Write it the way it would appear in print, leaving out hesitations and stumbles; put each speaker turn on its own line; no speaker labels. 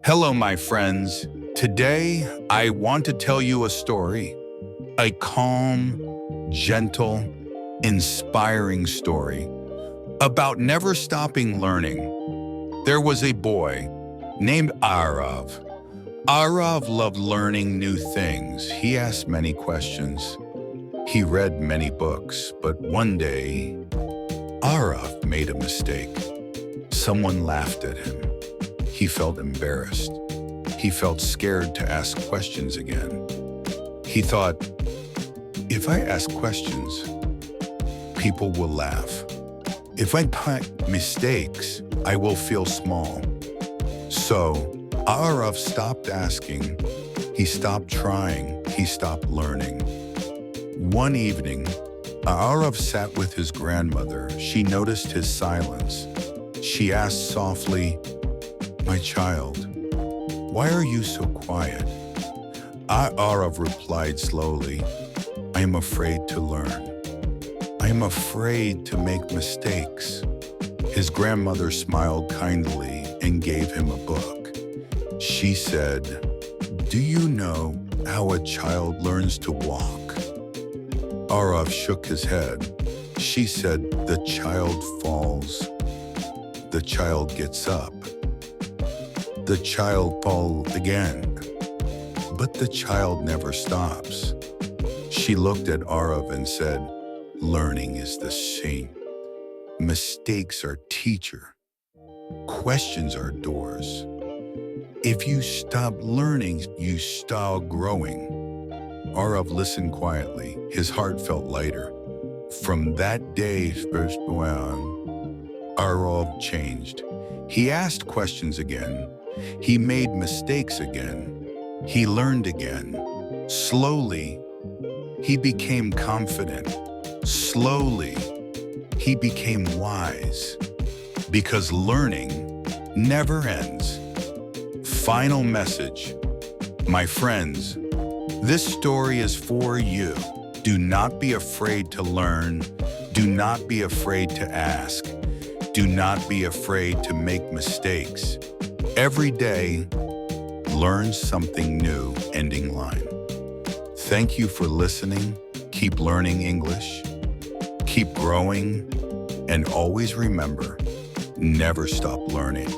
Hello, my friends. Today, I want to tell you a story. A calm, gentle, inspiring story about never stopping learning. There was a boy named Arav. Arav loved learning new things. He asked many questions. He read many books, but one day, Arav made a mistake. Someone laughed at him. He felt embarrassed. He felt scared to ask questions again. He thought, if I ask questions, people will laugh. If I make mistakes, I will feel small. So, Arav stopped asking. He stopped trying. He stopped learning. One evening, Arav sat with his grandmother. She noticed his silence. She asked softly, "My child, why are you so quiet?" Arav replied slowly, "I am afraid to learn. I am afraid to make mistakes." His grandmother smiled kindly and gave him a book. She said, "Do you know how a child learns to walk?" Arav shook his head. She said, "The child falls. The child gets up. The child falls again. But the child never stops." She looked at Arav and said, "Learning is the same. Mistakes are teacher. Questions are doors. If you stop learning, you stop growing." Arav listened quietly. His heart felt lighter. From that day, first on, Arav changed. He asked questions again. He made mistakes again. He learned again. Slowly, he became confident. Slowly, he became wise. Because learning never ends. Final message. My friends, this story is for you. Do not be afraid to learn. Do not be afraid to ask. Do not be afraid to make mistakes. Every day, learn something new. Ending line. Thank you for listening. Keep learning English. Keep growing. And always remember, never stop learning.